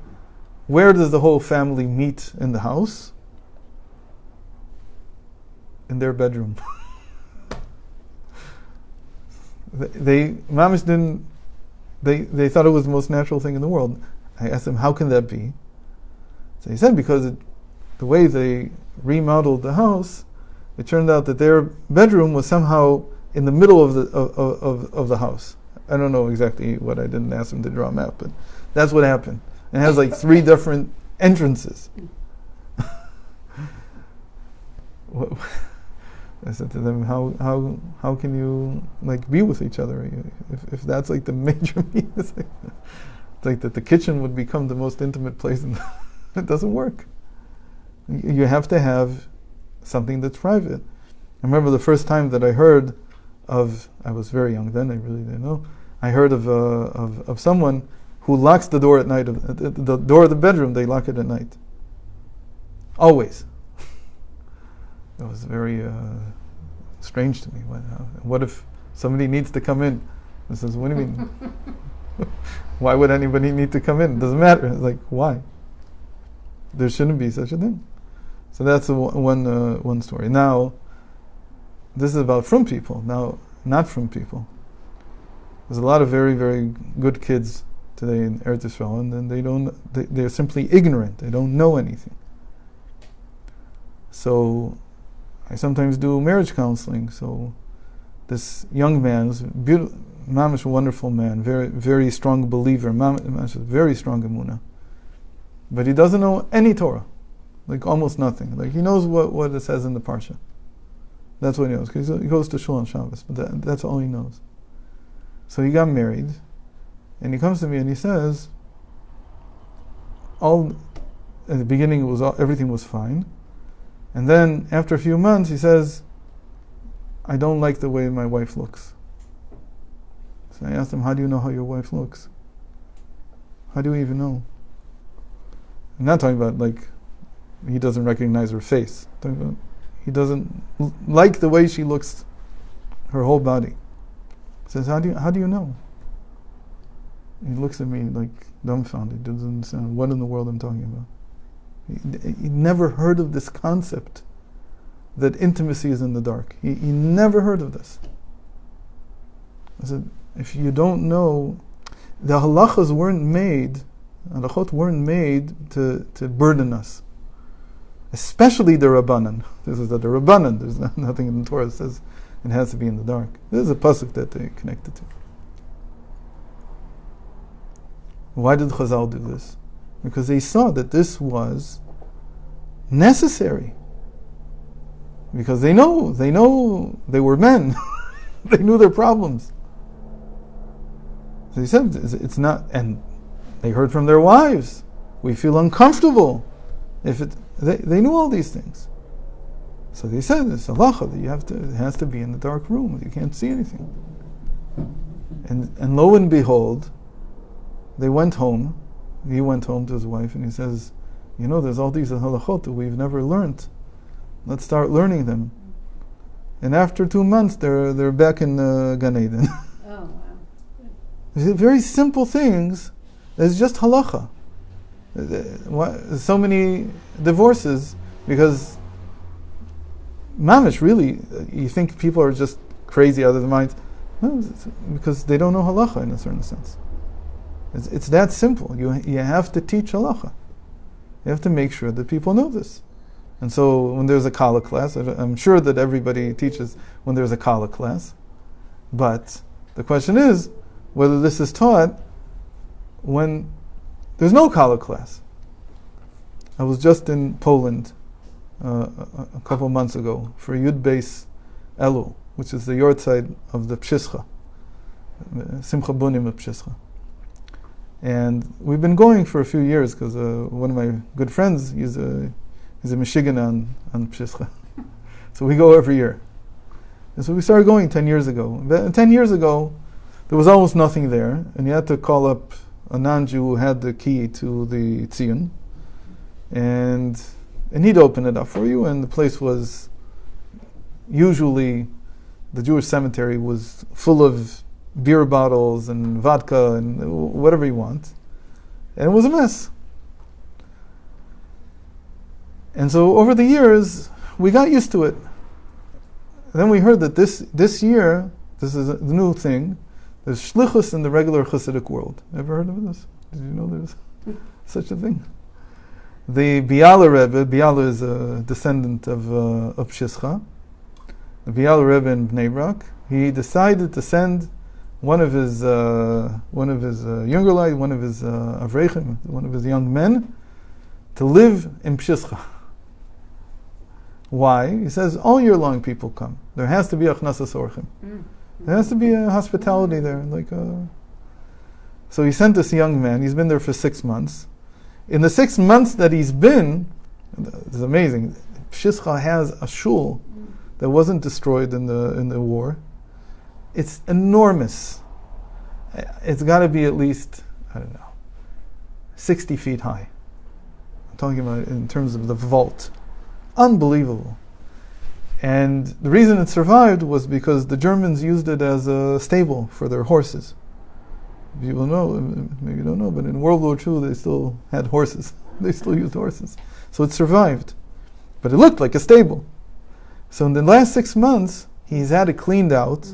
where does the whole family meet in the house? In their bedroom. They thought it was the most natural thing in the world. I asked them, how can that be? So he said, because the way they remodeled the house, it turned out that their bedroom was somehow in the middle of the house. I don't know exactly what. I didn't ask them to draw a map, but that's what happened. It has like 3 different entrances. I said to them, how can you like be with each other if that's like the major mean? It's like that the kitchen would become the most intimate place, and it doesn't work. You have to have something that's private. I remember the first time that I heard of, I was very young then, I really didn't know. I heard of someone who locks the door at night, the door of the bedroom, they lock it at night. Always. It was very strange to me. What if somebody needs to come in? I says, what do you mean? Why would anybody need to come in? It doesn't matter. It's like, why? There shouldn't be such a thing. So that's one story. Now, this is about frum people. Now, not frum people. There's a lot of very, very good kids today in Eretz Yisrael, and then they're simply ignorant. They don't know anything. So I sometimes do marriage counseling. So this young man is beautiful, mamish, wonderful man, very, very strong believer, mamish, very strong emunah. But he doesn't know any Torah, like almost nothing. Like he knows what it says in the parsha. That's what he knows, because he goes to shul on Shabbos, but that's all he knows. So he got married, and he comes to me and he says, in the beginning everything was fine, and then after a few months he says, I don't like the way my wife looks. So I asked him, how do you know how your wife looks? How do you even know? I'm not talking about like he doesn't recognize her face. I'm talking about he doesn't like the way she looks, her whole body. He says, how do you know? He looks at me like dumbfounded. Doesn't understand what in the world I'm talking about. He never heard of this concept that intimacy is in the dark. He never heard of this. I said, if you don't know, the halachot weren't made to burden us. Especially the Rabbanan. This is the Rabbanan. There's nothing in the Torah that says it has to be in the dark. This is a pasuk that they connected to. Why did Chazal do this? Because they saw that this was necessary. Because they know they were men. They knew their problems. So he said, it's not, and they heard from their wives, we feel uncomfortable. They knew all these things. So they said, it's halacha that it has to be in the dark room. You can't see anything. And lo and behold, they went home. He went home to his wife and he says, there's all these halachot that we've never learned. Let's start learning them. And after 2 months, they're back in Gan Eden. Oh, wow. Very simple things. It's just halacha. So many divorces because mamish, really, you think people are just crazy out of their minds. No, it's because they don't know halacha in a certain sense. It's that simple. You have to teach halacha. You have to make sure that people know this. And so when there's a kala class, I'm sure that everybody teaches when there's a kala class. But the question is whether this is taught when there's no kala class. I was just in Poland a couple months ago for Yud Beis Elul, which is the yortzeit of the Pshischa, Simcha Bunim of Pshischa. And we've been going for a few years because one of my good friends, he's a Michigan on Pshischa. So we go every year. And so we started going 10 years ago. 10 years ago, there was almost nothing there, and you had to call up a non-Jew who had the key to the Tzion, and he'd open it up for you, and the place was usually, the Jewish cemetery was full of beer bottles and vodka and whatever you want, and it was a mess. And so over the years, we got used to it. And then we heard that this year, this is a new thing, there's shlichus in the regular Hasidic world. Ever heard of this? Did you know there's such a thing? The Biala Rebbe, Biala is a descendant of Pshischa. The Biala Rebbe in Bnei Brak, he decided to send one of his Jungerleit, one of his Avrechim, one of his young men, to live in Pshischa. Why? He says all year long people come. There has to be achnasas orchim. There has to be a hospitality there. So he sent this young man. He's been there for 6 months. In the 6 months that he's been, it's amazing. Pshischa has a shul that wasn't destroyed in the war. It's enormous. It's got to be at least 60 feet high. I'm talking about in terms of the vault. Unbelievable. And the reason it survived was because the Germans used it as a stable for their horses. People know, maybe you don't know, but in World War II they still had horses. They still used horses. So it survived. But it looked like a stable. So in the last 6 months, he's had it cleaned out,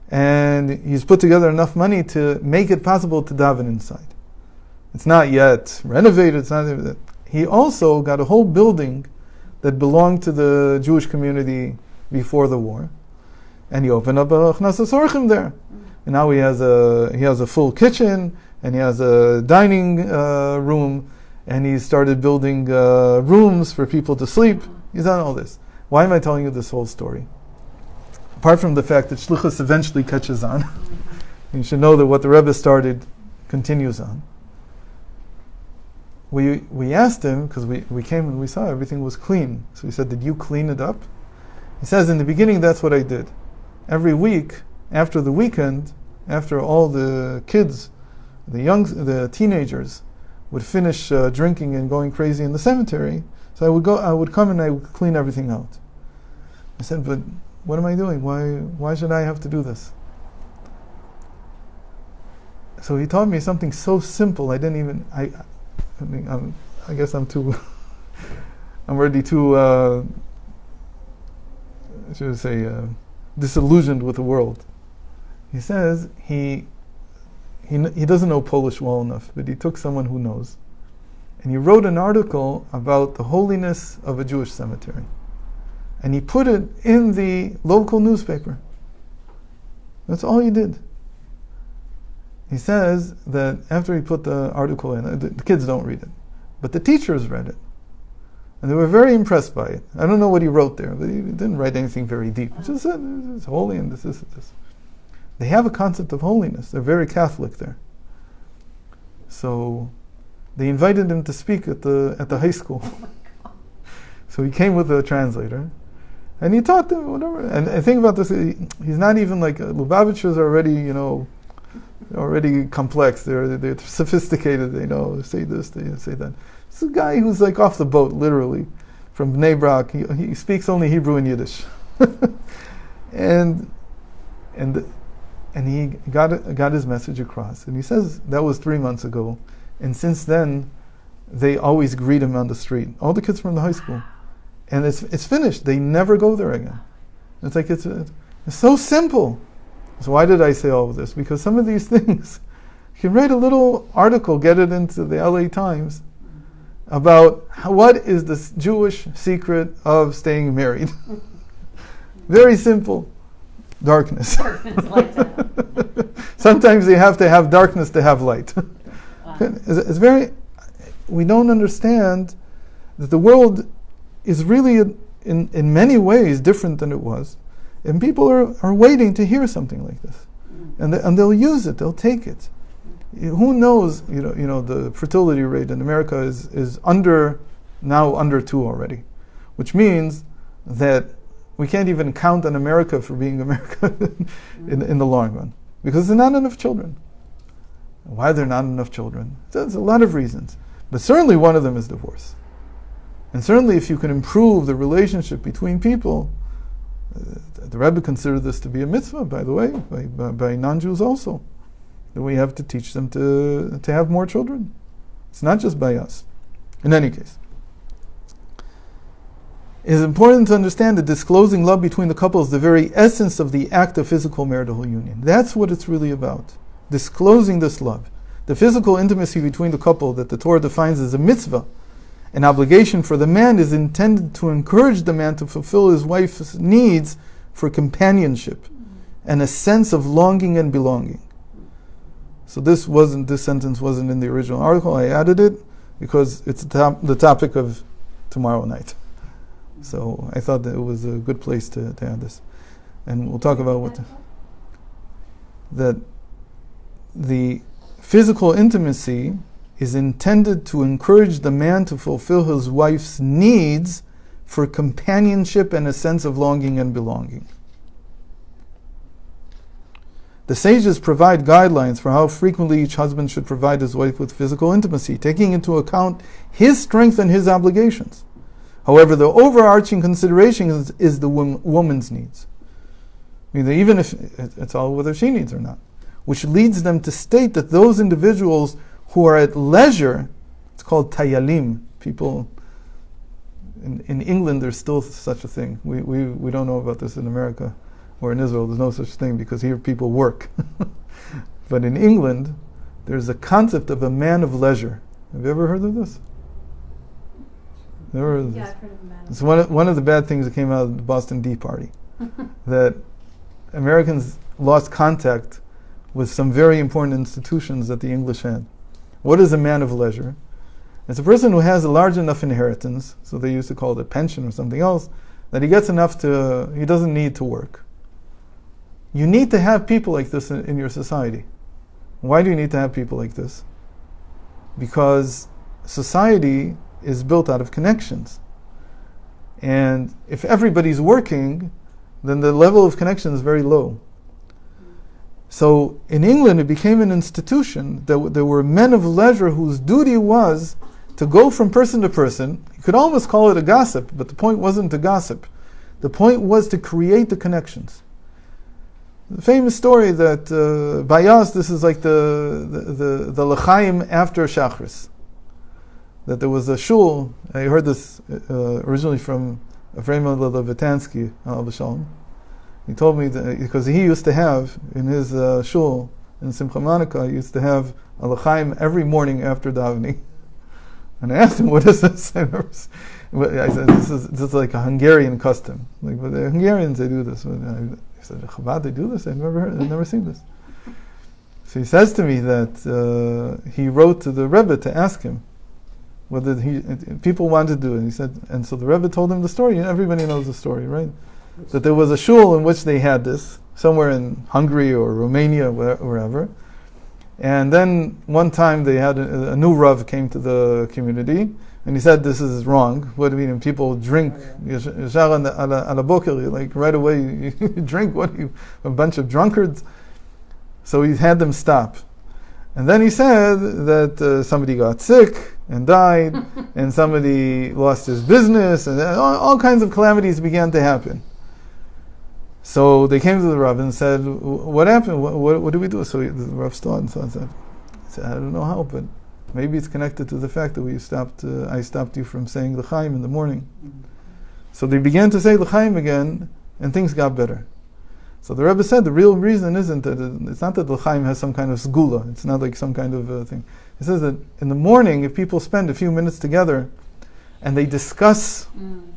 and he's put together enough money to make it possible to daven inside. It's not yet renovated. He also got a whole building that belonged to the Jewish community before the war, and he opened up a achnasas orchim there. And now he has a full kitchen, and he has a dining room, and he started building rooms for people to sleep. He's done all this. Why am I telling you this whole story? apart from the fact that shlichus eventually catches on, you should know that what the Rebbe started continues on. We asked him, because we came and we saw everything was clean. So we said, did you clean it up? He says, in the beginning, that's what I did. Every week, after the weekend, after all the kids, the teenagers, would finish drinking and going crazy in the cemetery, so I would come and I would clean everything out. I said, but what am I doing? Why should I have to do this? So he taught me something so simple. I guess I'm too. I'm already too. Should I say disillusioned with the world. He says he doesn't know Polish well enough, but he took someone who knows, and he wrote an article about the holiness of a Jewish cemetery, and he put it in the local newspaper. That's all he did. He says that after he put the article in, the kids don't read it, but the teachers read it. And they were very impressed by it. I don't know what he wrote there, but he didn't write anything very deep. He just said, it's holy and this. They have a concept of holiness. They're very Catholic there. So they invited him to speak at the high school. So he came with a translator, and he taught them whatever. And the thing about this, he's not even like, Lubavitchers are already complex. They're sophisticated. They know, they say this, they say that. It's a guy who's like off the boat, literally, from Bnei Brak. He speaks only Hebrew and Yiddish, and he got his message across. And he says that was 3 months ago, and since then, they always greet him on the street. All the kids from the high school, and it's finished. They never go there again. It's like it's so simple. So why did I say all of this? Because some of these things, you can write a little article, get it into the LA Times, about what is the Jewish secret of staying married. Very simple. Darkness. Sometimes you have to have darkness to have light. It's very. We don't understand that the world is really, in many ways, different than it was, and people are waiting to hear something like this, and they'll use it. They'll take it. Who knows? You know, the fertility rate in America is under 2 already, which means that we can't even count on America for being America in the long run, because there are not enough children. Why are there not enough children? There's a lot of reasons, but certainly one of them is divorce. And certainly, if you can improve the relationship between people, the Rebbe considered this to be a mitzvah, by the way, by non-Jews also. That we have to teach them to have more children. It's not just by us. In any case, it is important to understand that disclosing love between the couple is the very essence of the act of physical marital union. That's what it's really about. Disclosing this love. The physical intimacy between the couple that the Torah defines as a mitzvah, an obligation for the man, is intended to encourage the man to fulfill his wife's needs for companionship and a sense of longing and belonging. So this sentence wasn't in the original article. I added it because it's the topic of tomorrow night. So I thought that it was a good place to add this. And we'll talk about that the physical intimacy is intended to encourage the man to fulfill his wife's needs for companionship and a sense of longing and belonging. The sages provide guidelines for how frequently each husband should provide his wife with physical intimacy, taking into account his strength and his obligations. However, the overarching consideration is the woman's needs. I mean, even if it's all whether she needs or not, which leads them to state that those individuals who are at leisure, it's called tayalim. People in England, there's still such a thing. We don't know about this in America. Or in Israel, there's no such thing because here people work. But in England, there's a concept of a man of leisure. Have you ever heard of this? Yeah, I've heard of a man. It's one of the bad things that came out of the Boston Tea Party, that Americans lost contact with some very important institutions that the English had. What is a man of leisure? It's a person who has a large enough inheritance, so they used to call it a pension or something else, that he gets enough he doesn't need to work. You need to have people like this in your society. Why do you need to have people like this? Because society is built out of connections. And if everybody's working, then the level of connection is very low. So in England, it became an institution that there were men of leisure whose duty was to go from person to person. You could almost call it a gossip, but the point wasn't to gossip. The point was to create the connections. The famous story that Bayas, this is like the L'chaim after Shachris. That there was a shul, I heard this originally from Ephraim Levitansky, Al Shalom. He told me that because he used to have in his shul in Simcha Monica, he used to have a L'chaim every morning after davening. And I asked him, "What is this?" I said, "This is like a Hungarian custom. Like, but the Hungarians, they do this." He said, "Chabad, they do this? I've never seen this." So he says to me that he wrote to the Rebbe to ask him whether people wanted to do it. And he said, and so the Rebbe told him the story. And everybody knows the story, right? That there was a shul in which they had this somewhere in Hungary or Romania, wherever. And then one time they had a new Rav came to the community, and he said, "This is wrong. What do you mean? People drink yashar ala boker, like right away you drink. What are you, a bunch of drunkards?" So he had them stop. And then he said that somebody got sick and died, and somebody lost his business, and all kinds of calamities began to happen. So they came to the Rav and said, "What happened? What do we do?" So the Rav stopped and said, "I don't know how, but maybe it's connected to the fact that I stopped you from saying L'chaim in the morning." So they began to say L'chaim again, and things got better. So the Rebbe said the real reason isn't that it's not that L'chaim has some kind of sgula. It's not like some kind of thing. He says that in the morning, if people spend a few minutes together and they discuss,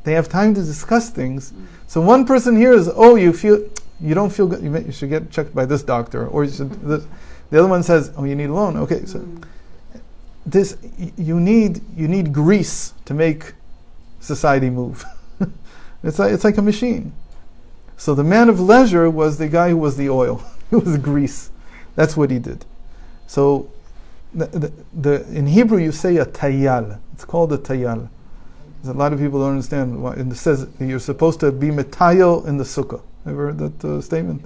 they have time to discuss things. So one person hears, "Oh, you don't feel good. You should get checked by this doctor," or you should. The other one says, "Oh, you need a loan." Okay, so this you need grease to make society move. It's like a machine. So the man of leisure was the guy who was the oil. He was the grease. That's what he did. So in Hebrew you say a tayal. It's called a tayal. A lot of people don't understand why. And it says you're supposed to be metayel in the sukkah. Ever heard that statement?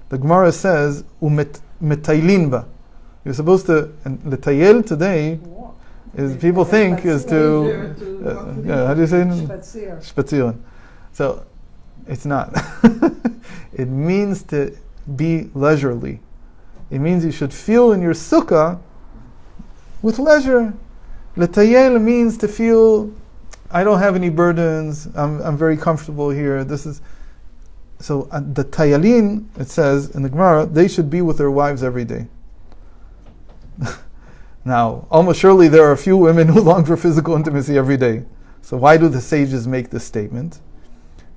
The Gemara says metaylin ba. You're supposed to, and the tayel today is people think is to how do you say it? Spazieren. So it's not. It means to be leisurely. It means you should feel in your sukkah with leisure. Letayel means to feel, I don't have any burdens. I'm very comfortable here. This is so. The tayalin, it says in the Gemara, they should be with their wives every day. Now, almost surely there are a few women who long for physical intimacy every day. So why do the sages make this statement?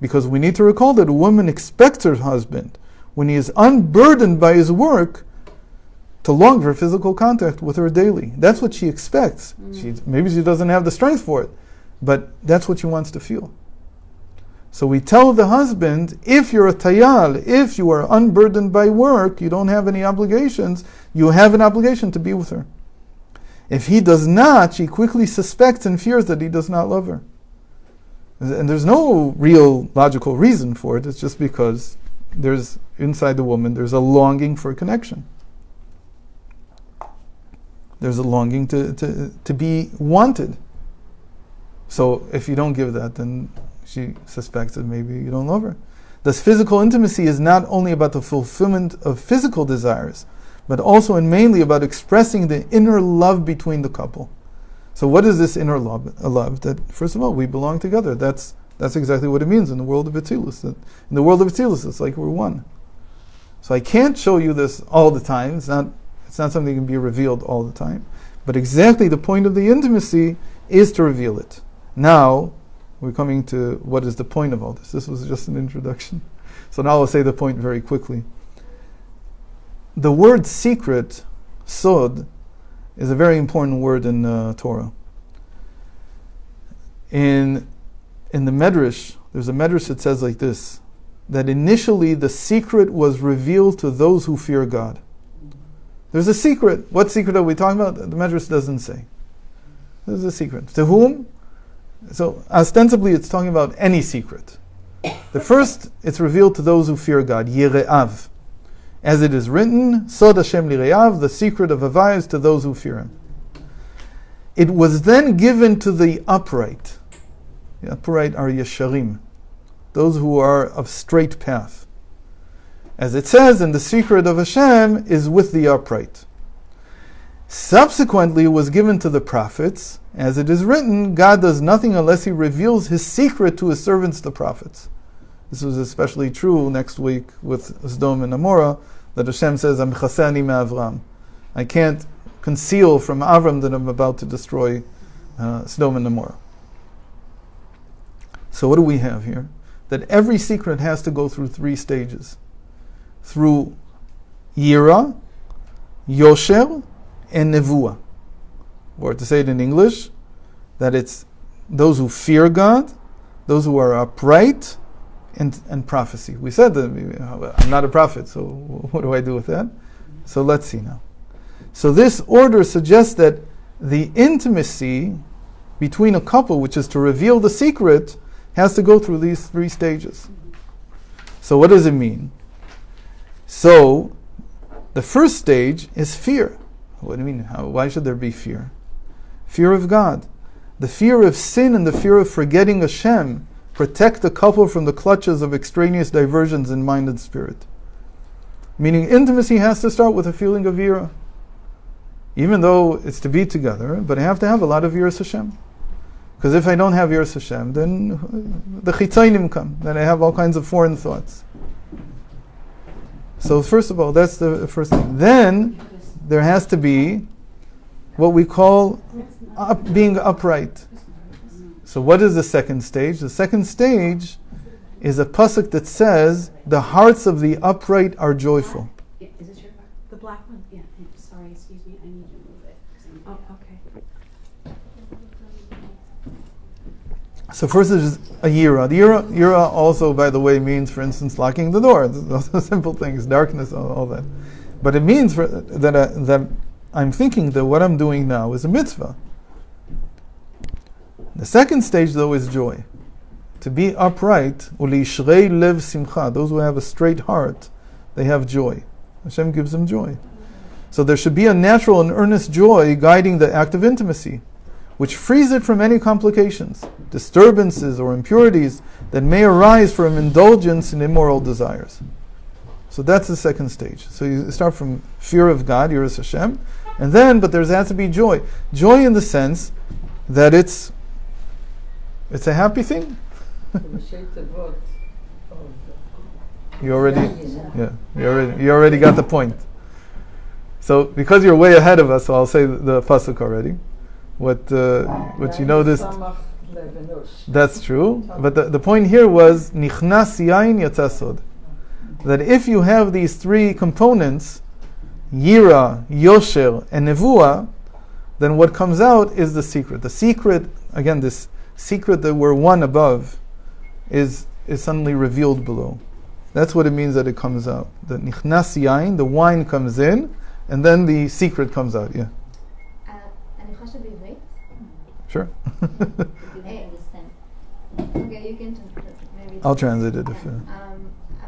Because we need to recall that a woman expects her husband, when he is unburdened by his work, to long for physical contact with her daily. That's what she expects. Maybe she doesn't have the strength for it, but that's what she wants to feel. So we tell the husband, if you're a tayal, if you are unburdened by work, you don't have any obligations, you have an obligation to be with her. If he does not, she quickly suspects and fears that he does not love her. And there's no real logical reason for it. It's just because there's, inside the woman, there's a longing for connection. There's a longing to be wanted. So if you don't give that, then she suspects that maybe you don't love her. Thus, physical intimacy is not only about the fulfillment of physical desires, but also and mainly about expressing the inner love between the couple. So what is this inner love? That, first of all, we belong together. That's exactly what it means in the world of Atzilus. In the world of Atzilus, it's like we're one. So I can't show you this all the time. It's not something that can be revealed all the time. But exactly the point of the intimacy is to reveal it. Now, we're coming to what is the point of all this. This was just an introduction. So now I'll say the point very quickly. The word secret, sod, is a very important word in Torah. In the Medrash, there's a Medrash that says like this, that initially the secret was revealed to those who fear God. There's a secret. What secret are we talking about? The Medrash doesn't say. There's a secret. To whom? So ostensibly it's talking about any secret. The first, it's revealed to those who fear God. Yire'av. As it is written, Sod Hashem lire'av, the secret of Havai is to those who fear Him. It was then given to the upright. The upright are Yesharim, those who are of straight path. As it says, and the secret of Hashem is with the upright. Subsequently, it was given to the prophets. As it is written, God does nothing unless He reveals His secret to His servants, the prophets. This was especially true next week with Sodom and Gomorrah, that Hashem says, Amchasani me'Avram. I can't conceal from Avram that I'm about to destroy Sodom and Gomorrah. So what do we have here? That every secret has to go through 3 stages. Through Yira, Yosher, and Nevuah. Or to say it in English, that it's those who fear God, those who are upright, and prophecy. We said that I'm not a prophet, so what do I do with that? So let's see now. So this order suggests that the intimacy between a couple, which is to reveal the secret, has to go through these 3 stages. So what does it mean? So the first stage is fear. What do you mean? Why should there be fear? Fear of God. The fear of sin and the fear of forgetting Hashem protect the couple from the clutches of extraneous diversions in mind and spirit. Meaning intimacy has to start with a feeling of yira. Even though it's to be together, but I have to have a lot of yiras Hashem. Because if I don't have yiras Hashem, then the chitzainim come. Then I have all kinds of foreign thoughts. So first of all, that's the first thing. Then there has to be what we call being upright. So what is the second stage? The second stage is a pasuk that says, the hearts of the upright are joyful. Yeah, is this your part? The black one? Yeah, sorry, excuse me, I need to move it. Oh, okay. So first is a yira. The yira also, by the way, means, for instance, locking the door. Those are simple things, darkness, all that. But it means that I'm thinking that what I'm doing now is a mitzvah. The second stage, though, is joy. To be upright, u'li'ishrei lev simcha, those who have a straight heart, they have joy. Hashem gives them joy. So there should be a natural and earnest joy guiding the act of intimacy, which frees it from any complications, disturbances, or impurities that may arise from indulgence in immoral desires. So that's the second stage. So you start from fear of God, yiras Hashem, and then, but there has to be joy. Joy in the sense that it's a happy thing. You already got the point. So because you're way ahead of us, so I'll say the pasuk already. What you noticed, that's true. But the point here was nichnas yain yatsa sod. That if you have these 3 components, yira, yosher, and nevuah, then what comes out is the secret. The secret, again, this secret that we're one above, is suddenly revealed below. That's what it means that it comes out. The nichnas yain, the wine comes in, and then the secret comes out. Yeah. אני חושבת בעברית. Sure. Okay, you can maybe. I'll translate it if.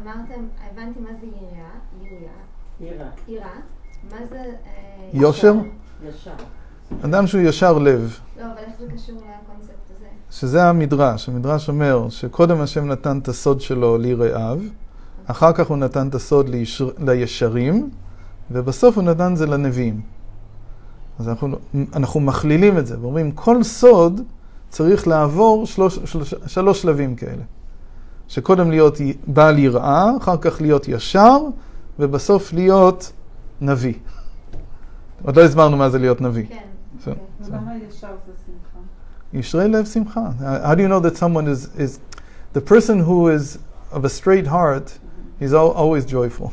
אמרתם, הבנתי מה זה יראה. מה זה... יושר? אדם שהוא ישר לב. לא, אבל איך זה קשור לקונספט הזה? שזה המדרש. המדרש אומר שקודם השם נתן את הסוד שלו ליראיו, אחר כך הוא נתן את הסוד לישרים, ובסוף הוא נתן זה לנביאים. אז אנחנו מכלילים את זה, ואומרים כל סוד צריך לעבור 3 שלבים כאלה. שקודם להיות בעל יראה, אחר כך להיות ישר, ובסוף להיות נביא. עוד לא הסברנו מה זה להיות נביא. כן. למה ישר זה שמחה? ישרי לב שמחה. How do you know that someone is the person who is of a straight heart, he's always joyful?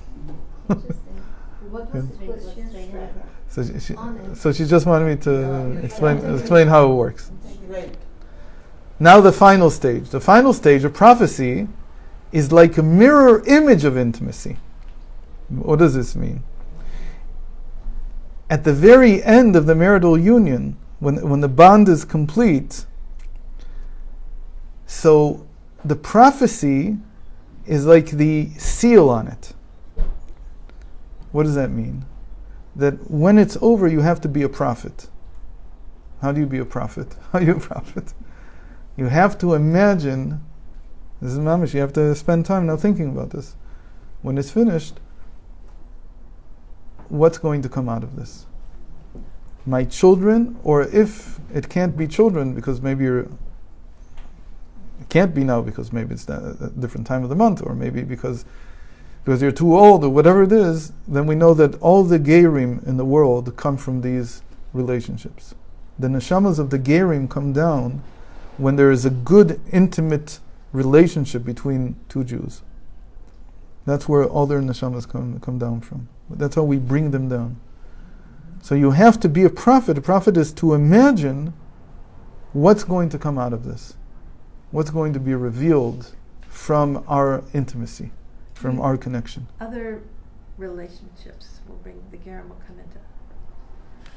What was the question? So she just wanted me to explain how it works. Now the final stage. The final stage of prophecy is like a mirror image of intimacy. What does this mean? At the very end of the marital union, when the bond is complete, so the prophecy is like the seal on it. What does that mean? That when it's over, you have to be a prophet. How do you be a prophet? How are you a prophet? You have to imagine, this is mamish, you have to spend time now thinking about this. When it's finished, what's going to come out of this? My children, or if it can't be children, because maybe it can't be now because maybe it's a different time of the month, or maybe because you're too old, or whatever it is, then we know that all the gerim in the world come from these relationships. The neshamas of the gerim come down when there is a good, intimate relationship between two Jews. That's where all their neshamas come down from. That's how we bring them down. So you have to be a prophet. A prophet is to imagine what's going to come out of this. What's going to be revealed from our intimacy, from our connection. Other relationships will bring, the Gerim will come into.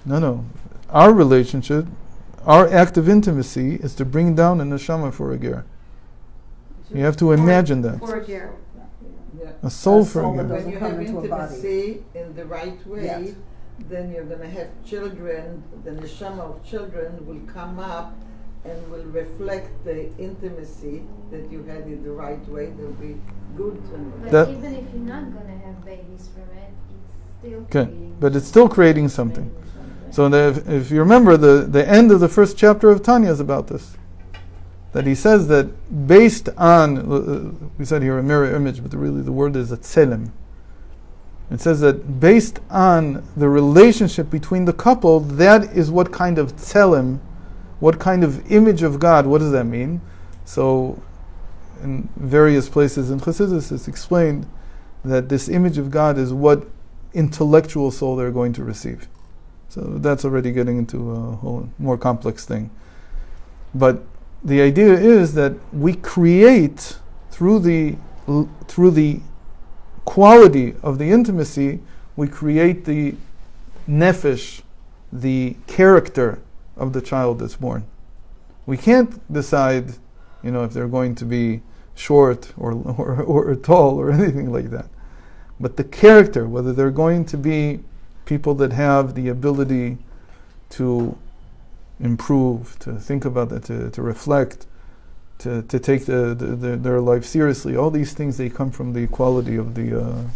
No. Our relationship, our act of intimacy is to bring down a neshama for a ger. You have to imagine that. For a Gerim. Yeah. A soul for a When ger. you have intimacy in the right way, then you're going to have children, the neshama of children will come up and will reflect the intimacy that you had in the right way. They'll be good. But even if you're not going to have babies from it, it's still creating. But it's still creating something. So if you remember, the end of the first chapter of Tanya is about this. That he says that based on, we said here a mirror image, but really the word is a tselem. It says that based on the relationship between the couple, that is what kind of tselem, what kind of image of God, what does that mean? So in various places in Chassidus it's explained that this image of God is what intellectual soul they're going to receive. So that's already getting into a whole more complex thing. But the idea is that we create through the quality of the intimacy, we create the nefesh, the character of the child that's born. We can't decide, if they're going to be short or tall or anything like that. But the character, whether they're going to be people that have the ability to improve, to think about that, to reflect, to take their life seriously. All these things, they come from the quality of the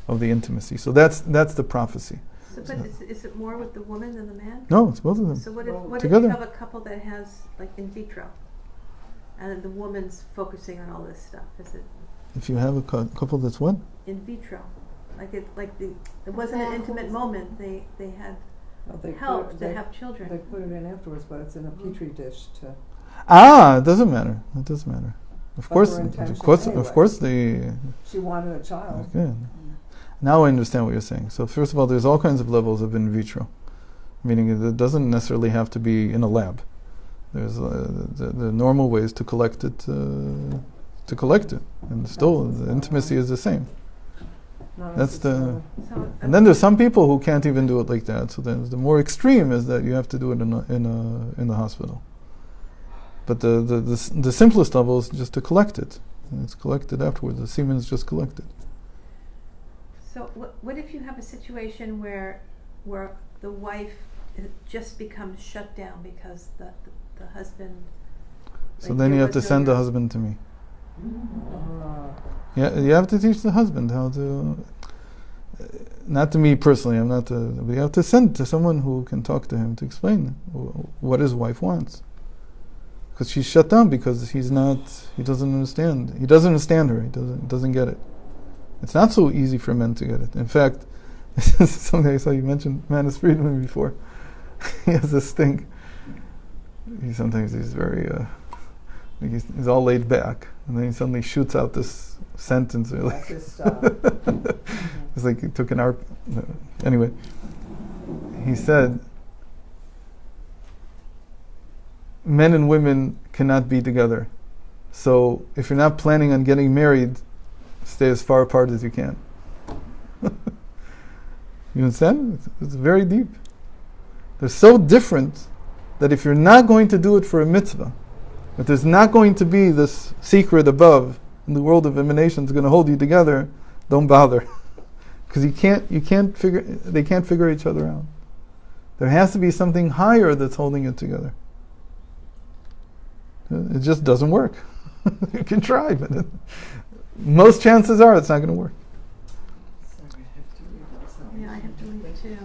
intimacy. So that's the prophecy. So, but is it more with the woman than the man? No, it's both of them. So what if together. you have a couple that has like in vitro, and the woman's focusing on all this stuff? Is it? If you have a couple that's what? In vitro, it wasn't an intimate moment. They had help to have children. They put it in afterwards, but it's in a petri dish to. It doesn't matter. It doesn't matter. Of course, She wanted a child. Okay. Now I understand what you're saying. So first of all, there's all kinds of levels of in vitro, meaning it doesn't necessarily have to be in a lab. There's the normal ways to collect it, and still the intimacy is the same. That's the. And then there's some people who can't even do it like that. So then the more extreme is that you have to do it in the hospital. But the simplest level is just to collect it. And it's collected afterwards. The semen is just collected. So what if you have a situation where the wife just becomes shut down because the husband. So then you have to send the husband to me. Yeah, you have to teach the husband how to. Not to me personally. But you have to send to someone who can talk to him to explain what his wife wants. Because she's shut down because he doesn't understand. He doesn't understand her. He doesn't get it. It's not so easy for men to get it. In fact, this is something I saw you mentioned Manis Friedman before. He has this thing. He's very, he's all laid back. And then he suddenly shoots out this sentence. It's like he took an art. Anyway, he said, men and women cannot be together So if you're not planning on getting married, stay as far apart as you can. You understand? It's very deep. They're so different that if you're not going to do it for a mitzvah, if there's not going to be this secret above in the world of emanations going to hold you together, don't bother. Because they can't figure each other out. There has to be something higher that's holding it together. It just doesn't work. You can try, but most chances are it's not going to work. Yeah, I have to leave too.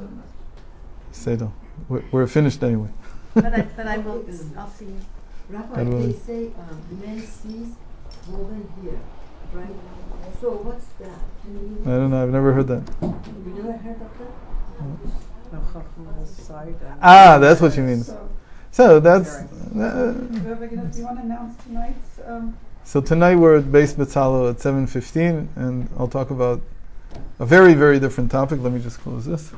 Seido. We're finished anyway. But I will. I'll see you. Rabbi, they say man sees more than hear, right? So what's that? Can you? I don't know. I've never heard that. You never heard of that? Ah, that's what you mean. So that's. Do you want to announce tonight's? So tonight we're at Beis Betzalo at 7:15, and I'll talk about a very, very different topic. Let me just close this.